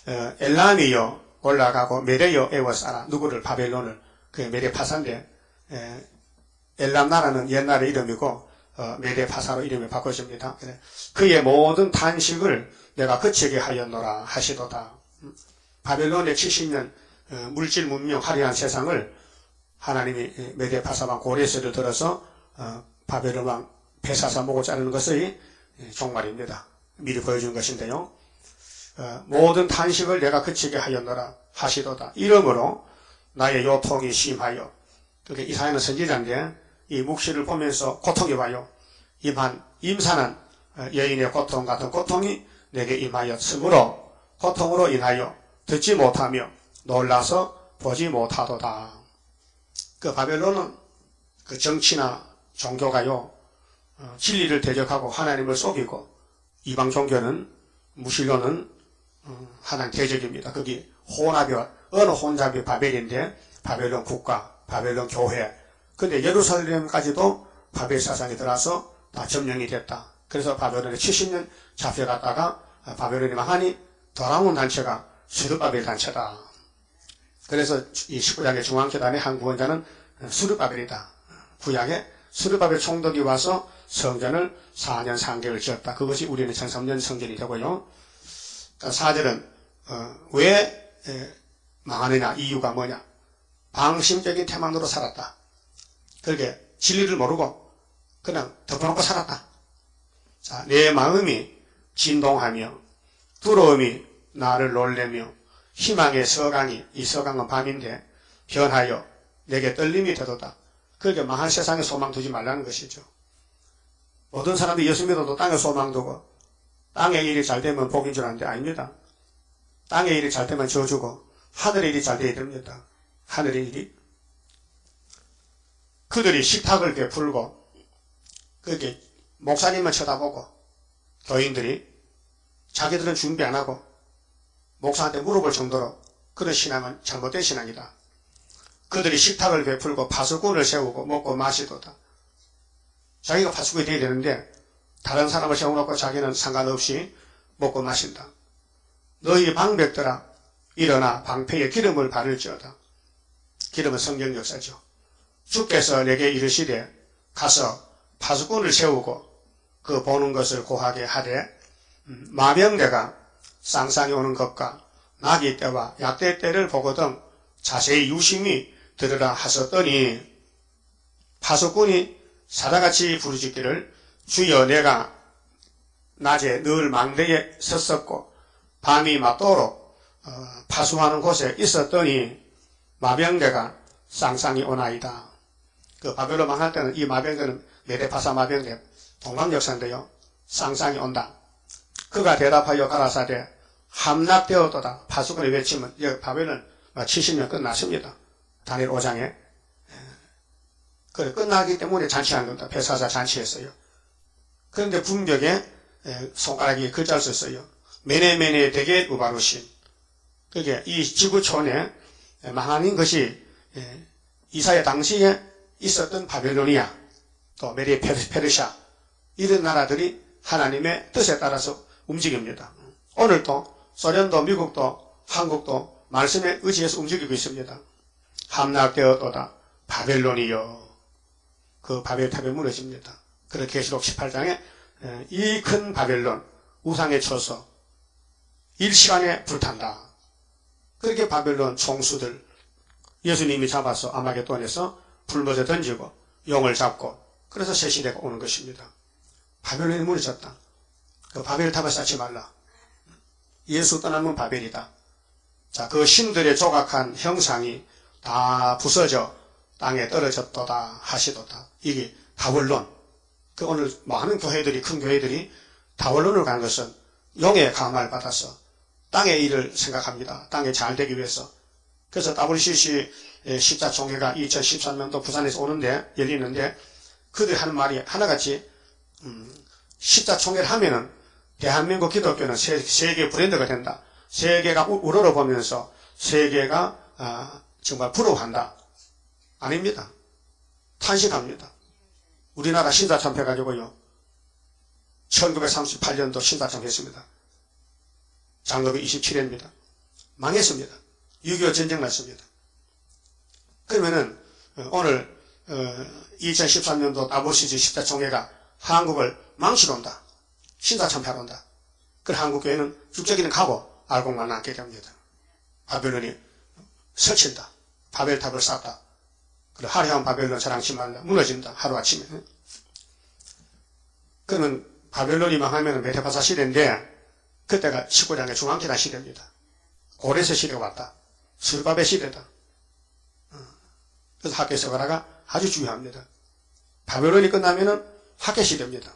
엘람이여 올라가고 메대여 에워싸라. 누구를? 바벨론을. 그 메대파사인데 엘람 나라는 옛날의 이름이고 메대파사로 이름이 바꿔집니다. 그의 모든 탄식을 내가 그치게 하였노라 하시도다. 바벨론의 70년 물질 문명 화려한 세상을 하나님이 메대파사왕 고레스를 들어서 바벨론 왕 베사사 목을 자르는 것의 종말입니다. 미리 보여준 것인데요. 모든 탄식을 내가 그치게 하였노라 하시도다. 이러므로 나의 요통이 심하여. 그러니까 이사야는 선지자인데 이 묵시를 보면서 고통이 와요. 임산한 여인의 고통 같은 고통이 내게 임하였으므로 고통으로 인하여 듣지 못하며 놀라서 보지 못하도다. 그 바벨론은 그 정치나 종교가요, 진리를 대적하고 하나님을 속이고, 이방 종교는, 무신론은 하나님 대적입니다. 거기 혼합이, 어느 혼잡이 바벨인데, 바벨론 국가, 바벨론 교회. 근데 예루살렘까지도 바벨 사상이 들어와서 다 점령이 됐다. 그래서 바벨론에 70년 잡혀갔다가 바벨론이 망하니 돌아온 단체가 수르바벨 단체다. 그래서 이 19장의 중앙재단의 한 구원자는 수르바벨이다. 구약에 수르바벨 총독이 와서 성전을 4년 3개월 지었다. 그것이 우리는 1003년 성전이 되고요. 4절은 왜 망하느냐, 이유가 뭐냐. 방심적인 태만으로 살았다. 그렇게 진리를 모르고 그냥 덮어놓고 살았다. 자, 내 마음이 진동하며 두려움이 나를 놀래며 희망의 서강이, 이 서강은 밤인데 변하여 내게 떨림이 되도다. 그렇게 망할 세상에 소망 두지 말라는 것이죠. 모든 사람들이 예수 믿어도 땅에 소망 두고 땅의 일이 잘 되면 복인 줄 아는데 아닙니다. 땅의 일이 잘 되면 저주고 하늘의 일이 잘 돼야 됩니다. 하늘의 일이. 그들이 식탁을 베풀고 그렇게 목사님만 쳐다보고 교인들이 자기들은 준비 안 하고 목사한테 물어볼 정도로 그런 신앙은 잘못된 신앙이다. 그들이 식탁을 베풀고 파수꾼을 세우고 먹고 마시도다. 자기가 파수꾼이 되어야 되는데 다른 사람을 세워놓고 자기는 상관없이 먹고 마신다. 너희 방백들아 일어나 방패에 기름을 바를지어다. 기름은 성경 역사죠. 주께서 내게 이르시되 가서 파수꾼을 세우고 그 보는 것을 고하게 하되 마병대가 쌍쌍이 오는 것과 나귀 때와 약대 때를 보거든 자세히 유심히 들으라 하셨더니 파수꾼이 사자같이 부르짖기를 주여 내가 낮에 늘 망대에 섰었고 밤이 맞도록 파수하는 곳에 있었더니 마병대가 쌍쌍이 오나이다. 그 바벨론 망할 때는 이 마병대는 메데파사 마병대 동방역사인데요. 쌍쌍이 온다. 그가 대답하여 가라사대 함락되었도다. 파수꾼이 외치면 바벨론 70년 끝났습니다. 다니엘 5장에 그래 끝나기 때문에 잔치한 겁니다. 벨사살 잔치했어요. 그런데 분벽에 손가락이 글자를 썼어요. 메네메네 데게 우바루신. 그게 이 지구촌에 망하는 것이 이사야 당시에 있었던 바벨로니아, 또 메디 페르시아 이런 나라들이 하나님의 뜻에 따라서 움직입니다. 오늘도 소련도 미국도 한국도 말씀에 의지해서 움직이고 있습니다. 함락되었도다 바벨론이여. 그 바벨탑이 무너집니다. 그래서 계시록 18장에 이 큰 바벨론 우상에 쳐서 일시간에 불탄다. 그렇게 바벨론 총수들 예수님이 잡아서 아마겟돈에서 불못에 던지고 용을 잡고 그래서 새 시대가 오는 것입니다. 바벨론이 무너졌다. 그 바벨탑을 쌓지 말라. 예수 떠나면 바벨이다. 자, 그 신들의 조각한 형상이 다 부서져 땅에 떨어졌도다 하시도다. 이게 다원론. 그 오늘 많은 교회들이, 큰 교회들이 다원론을 가는 것은 용의 감화를 받아서 땅의 일을 생각합니다. 땅에 잘 되기 위해서. 그래서 WCC 십자총회가 2013년도 부산에서 오는데, 열리는데, 그들이 하는 말이 하나같이, 십자총회를 하면은 대한민국 기독교는 세계 브랜드가 된다. 세계가 우러러보면서 세계가 정말 부러워한다. 아닙니다. 탄식합니다. 우리나라 신사참패 가지고요. 1938년도 신사참패했습니다. 장로교 27회입니다. 망했습니다. 6.25 전쟁 났습니다. 그러면은 오늘 2013년도 다보시지 십자총회가 한국을 망치러 온다. 신사참패하러 온다. 그 한국교회는 죽적이는 가고 알고만 않게 됩니다. 바벨론이 설친다. 바벨탑을 쌓다. 그리고 화려한 바벨론 자랑치 말라. 무너진다. 하루아침에. 그러면 바벨론이 망하면 메데파사 시대인데 그때가 19장의 중앙기나 시대입니다. 고레스 시대가 왔다. 스르바벨 시대다. 그래서 학계 서가라가 아주 중요합니다. 바벨론이 끝나면은 학계 시대입니다.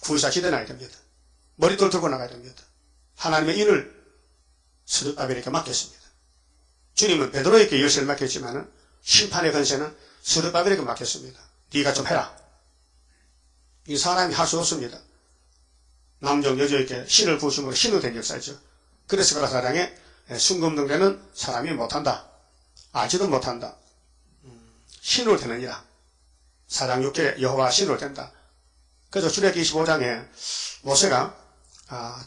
구사 시대 나야 됩니다. 머리돌 들고 나가야 됩니다. 하나님의 인을 스르바벨에게 맡겼습니다. 주님은 베드로에게 열쇠를 맡겼지만은 심판의 권세는 스르바벨에게 맡겼습니다. 네가 좀 해라. 이 사람이 할 수 없습니다. 남정 여자에게 신을 부으심으로 신으로 된 역사죠. 그래서 그 사랑에 순금등대는 사람이 못한다. 알지도 못한다. 신으로 되느니라. 사장 6절에 여호와 신으로 된다. 그래서 출애굽기 25장에 모세가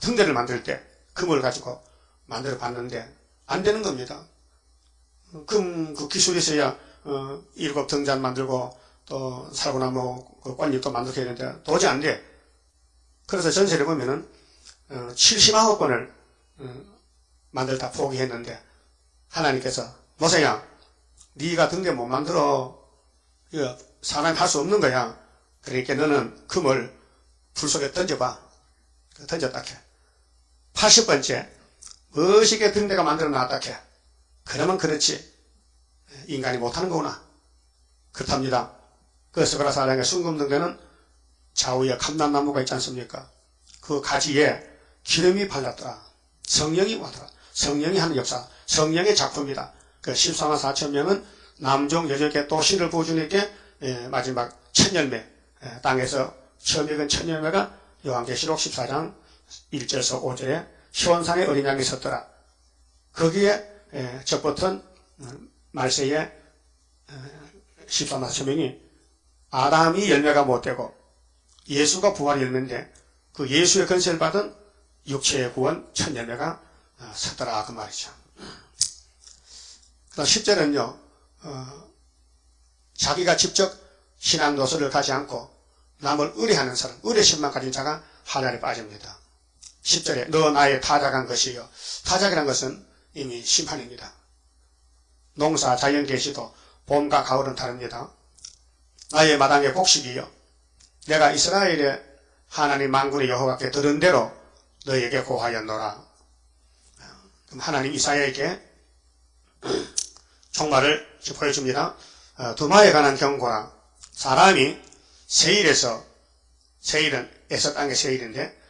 등대를 만들 때 금을 가지고 만들어 봤는데 안 되는 겁니다. 금 그 기술이 있어야 7 등잔 만들고 또 살구나무 그 꽃잎도 만들게 되는데 도저히 안 돼. 그래서 전세를 보면은 79번을 만들다 포기했는데 하나님께서 모세야 네가 등대 못 만들어. 이거 사람이 할 수 없는 거야. 그러니까 너는 금을 불 속에 던져봐. 던졌다 해. 80번째 멋있게 등대가 만들어 놨다 해. 그러면 그렇지. 인간이 못하는 거구나. 그렇답니다. 그래서 그라 사랑의 순금등대는 좌우에 감람나무가 있지 않습니까? 그 가지에 기름이 발랐더라. 성령이 와더라. 성령이 하는 역사. 성령의 작품이다. 그 14만 4천 명은 남종 여종께 또 신을 부어주니까 마지막 천열매 땅에서 처음 읽은 천열매가 요한계시록 14장 1절에서 5절에 시온산에 어린 양이 섰더라. 거기에 적붙은 말세에 14만 4천 명이 아담이 열매가 못되고 예수가 부활 열매인데 그 예수의 건세를 받은 육체의 구원 천 열매가 섰더라 그 말이죠. 그다음 10절은요. 자기가 직접 신앙 노선을 가지 않고 남을 의뢰하는 사람, 의뢰심만 가진 자가 하늘에 빠집니다. 10절에 너 나의 타작한 것이요. 타작이란 것은 이미 심판입니다. 농사, 자연 계시도 봄과 가을은 다릅니다. 나의 마당의 곡식이요. 내가 이스라엘의 하나님 만군의 여호와께 들은 대로 너에게 고하였노라. 그럼 하나님 이사야에게 종말을 보여줍니다. 두마에 관한 경고라. 사람이 세일에서, 세일은 에서 땅의 세일인데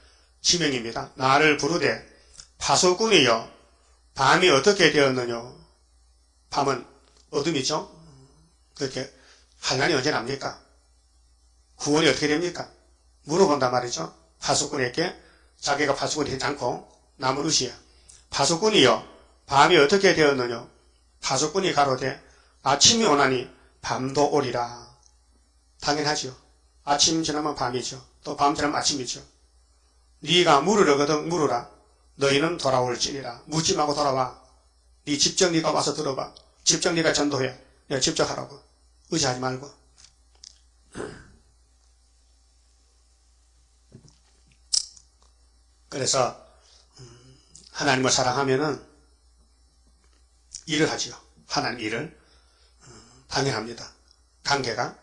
지명입니다. 나를 부르되 파수꾼이여 밤이 어떻게 되었느냐. 밤은 어둠이죠. 그렇게 환란이 언제 납니까? 구원이 어떻게 됩니까? 물어본단 말이죠. 파수꾼에게 자기가 파수꾼이 되지 않고 남을 의시해. 파수꾼이요, 밤이 어떻게 되었느냐? 파수꾼이 가로되 아침이 오나니 밤도 오리라. 당연하죠. 아침 지나면 밤이죠. 또 밤 지나면 아침이죠. 네가 물으려거든 물으라. 너희는 돌아올지니라. 묻지 말고 돌아와. 네 직접 네가 와서 들어봐. 직접 네가 전도해. 내가 직접 하라고. 의지하지 말고. 그래서 하나님을 사랑하면은 일을 하지요. 하나님 일을. 당연합니다. 관계가.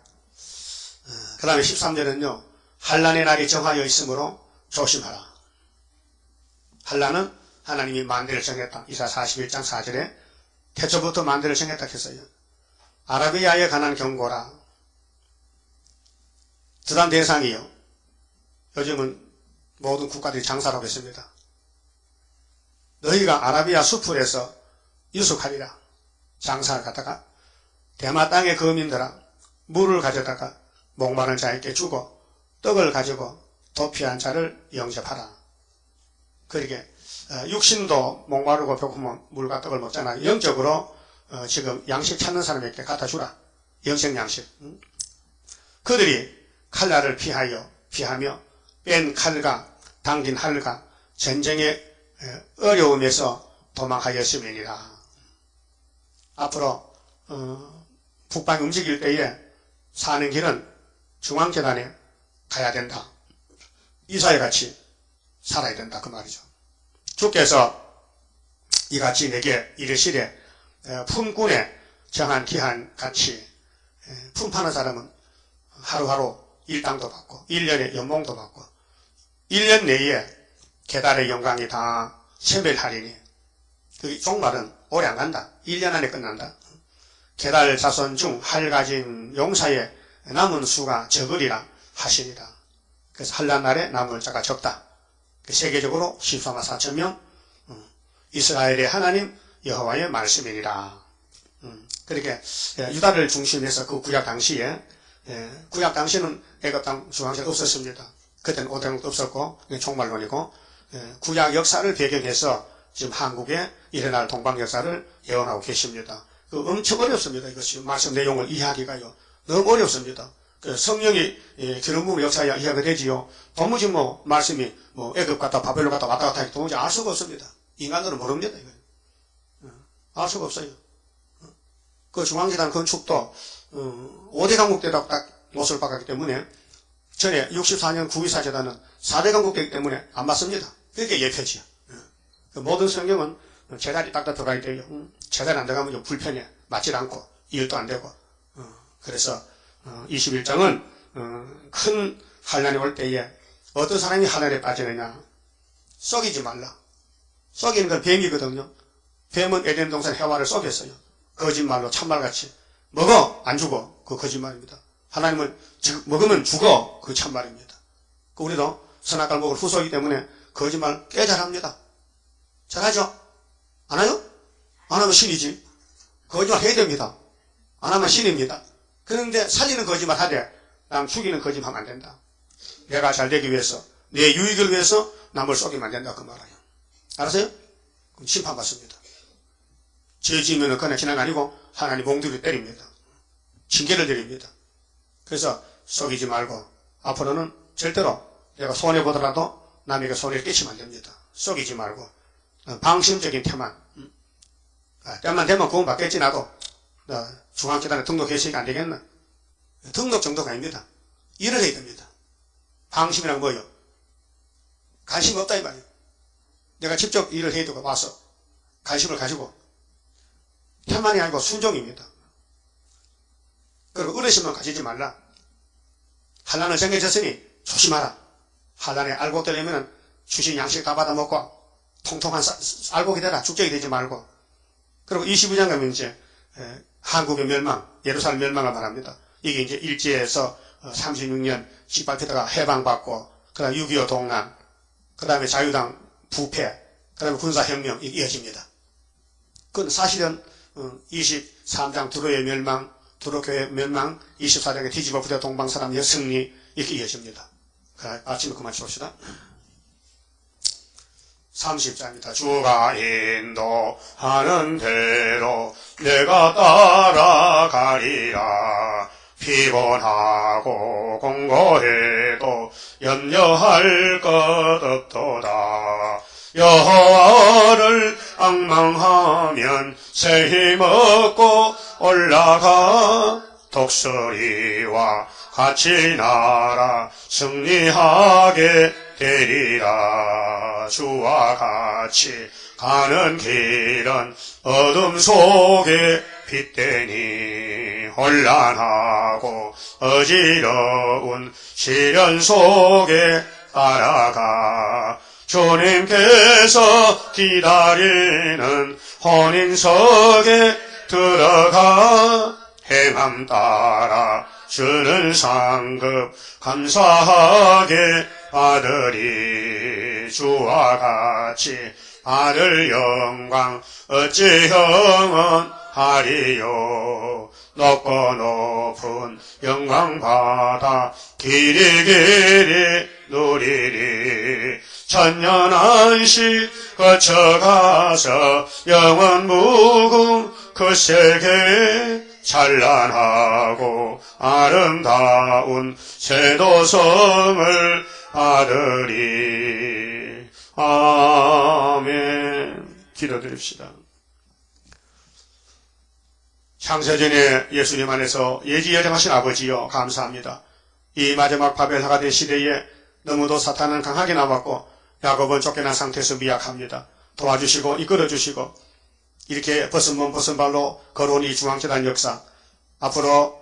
그 다음에 13절은요. 환난의 날이 정하여 있으므로 조심하라. 환난은 하나님이 만대를 정했다. 이사 41장 4절에 태초부터 만대를 정했다 했어요. 아라비아에 관한 경고라. 드단 대상이요. 요즘은 모든 국가들이 장사를 하고 있습니다. 너희가 아라비아 수풀에서 유숙하리라. 장사를 갖다가 대마 땅의 거민들아 물을 가져다가 목마른 자에게 주고 떡을 가지고 도피한 자를 영접하라. 그러게 육신도 목마르고 배고프면 물과 떡을 먹잖아. 영적으로 지금 양식 찾는 사람에게 갖다 주라. 영생 양식. 그들이 칼날을 피하며 뺀 칼과 당긴 활과 전쟁의 어려움에서 도망하였음이니라. 앞으로 북방이 움직일 때에 사는 길은 중앙재단에 가야 된다. 이사야 같이 살아야 된다. 그 말이죠. 주께서 이같이 내게 이르시되 품꾼에 정한 기한 같이 품파는 사람은 하루하루 일당도 받고 1년에 연봉도 받고 1년 내에 계달의 영광이 다 세멸하리니 그 종말은 오래 안 간다. 1년 안에 끝난다. 계달 자손 중 할 가진 용사의 남은 수가 적으리라 하시니라. 그래서 환난 날에 남은 자가 적다. 세계적으로 14만 4천 명 이스라엘의 하나님 여호와의 말씀이니라. 그렇게 유다를 중심해서 그 구약 당시에 구약 당시에는 애굽 땅 중앙시가 없었습니다. 그때는 오대국도 없었고 종말론이고 구약 역사를 배경해서 지금 한국에 일어날 동방 역사를 예언하고 계십니다. 그 엄청 어렵습니다. 이것이 말씀 내용을 이해하기가요. 너무 어렵습니다. 그 성령이 그런 부분 역사에 이해가 되지요. 도무지 말씀이 애굽 갔다 바벨론 갔다 왔다 갔다 해도 도무지 알 수가 없습니다. 인간들은 모릅니다. 이거. 알 수가 없어요. 그 중앙재단 건축도 5대 강국 때라고 딱 못을 박았기 때문에 전에 64년 9.24 재단은 4대 강국 되기 때문에 안 맞습니다. 그게 예표지요. 그 모든 성경은 재단이 딱딱 들어가야 돼요. 재단이 안 들어가면 좀 불편해. 맞질 않고 일도 안 되고. 그래서 21장은 큰 환난이 올 때에 어떤 사람이 환난에 빠지느냐. 썩이지 말라. 썩이는 건 뱀이거든요. 뱀은 에덴 동산 해와를 썩였어요. 거짓말로 참말같이. 먹어 안 죽어. 그 거짓말입니다. 하나님은 먹으면 죽어. 그 참말입니다. 우리도 선악과를 먹을 후손이기 때문에 거짓말 꽤 잘합니다. 잘하죠? 안 해요? 안 하면 신이지. 거짓말 해야 됩니다. 안 하면 신입니다. 그런데 살리는 거짓말 하되 남 죽이는 거짓말 하면 안 된다. 내가 잘 되기 위해서 내 유익을 위해서 남을 속이면 안 된다. 그 말이에요. 알았어요? 그럼 심판받습니다. 죄 지으면 그냥 지난 게 아니고 하나님 몽둥이를 때립니다. 징계를 드립니다. 그래서 속이지 말고 앞으로는 절대로 내가 손해보더라도 남에게 손해를 끼치면 안 됩니다. 속이지 말고 방심적인 태만. 때만 되면 구원 받겠지 나도. 중앙재단에 등록했으니까 안 되겠나? 등록 정도가 아닙니다. 일을 해야 됩니다. 방심이란 뭐예요? 관심 없다 이 말이에요. 내가 직접 일을 해야 되고 와서 관심을 가지고 태만이 아니고 순종입니다. 그리고 어르신만 가지지 말라. 환난을 정해졌으니 조심하라. 환난에 알고 떨리면 주신 양식 다 받아먹고 통통한 알곡이 되라. 죽적이 되지 말고. 그리고 22장 가면 이제 한국의 멸망, 예루살렘 멸망을 말합니다. 이게 이제 일제에서 36년 시발피다가 해방받고, 그 다음에 6.25 동란, 그 다음에 자유당 부패, 그 다음에 군사혁명, 이어집니다. 그건 사실은 23장 두로의 멸망, 두로교회 멸망, 24장에 뒤집어 부대 동방사람의 승리, 이렇게 이어집니다. 아침에 그만 칩시다. 30장입니다. 주가 인도하는 대로 내가 따라가리라. 피곤하고 공고해도 염려할 것 없도다. 여호와를 앙망하면 새 힘 얻고 올라가. 독수리와 같이 날아 승리하게 되리라. 주와 같이 가는 길은 어둠 속에 빛되니 혼란하고 어지러운 시련 속에 따라가. 주님께서 기다리는 혼인석에 들어가. 행함 따라 주는 상급 감사하게 받으리. 주와 같이 받을 영광 어찌 형언하리요. 높고 높은 영광 받아 길이 누리리. 천년 안식 거쳐가서 영원 무궁 그 세계 찬란하고 아름다운 세도성을 받으리. 아멘. 기도드립시다. 창세전에 예수님 안에서 예지여정하신 아버지여, 감사합니다. 이 마지막 바벨하가된 시대에 너무도 사탄은 강하게 나왔고 야곱은 쫓겨난 상태에서 미약합니다. 도와주시고 이끌어주시고 이렇게 벗은 몸 벗은 발로 걸어온 이 중앙재단 역사, 앞으로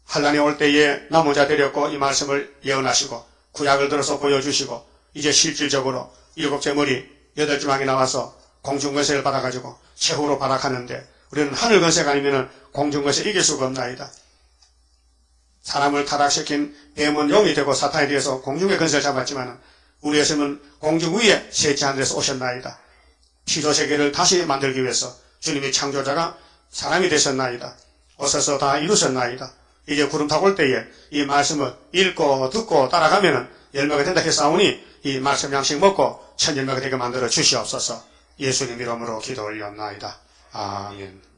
환란이 올 때에 남은 자 되렸고 이 말씀을 예언하시고 구약을 들어서 보여주시고 이제 실질적으로 7째 머리 8주망이 나와서 공중권세를 받아가지고 최후로 발악하는데 우리는 하늘 권세가 아니면 공중권세 이길 수가 없나이다. 사람을 타락시킨 뱀은 용이 되고 사탄에 대해서 공중의 권세를 잡았지만 우리 예수님은 공중 위에 셋째 하늘에서 오셨나이다. 피조세계를 다시 만들기 위해서 주님이 창조자가 사람이 되셨나이다. 오셔서 다 이루셨나이다. 이제 구름 타고 올 때에 이 말씀을 읽고 듣고 따라가면 열매가 된다 했사오니 이 말씀 양식 먹고 천 열매가 되게 만들어 주시옵소서. 예수님 이름으로 기도 올렸나이다. 아멘.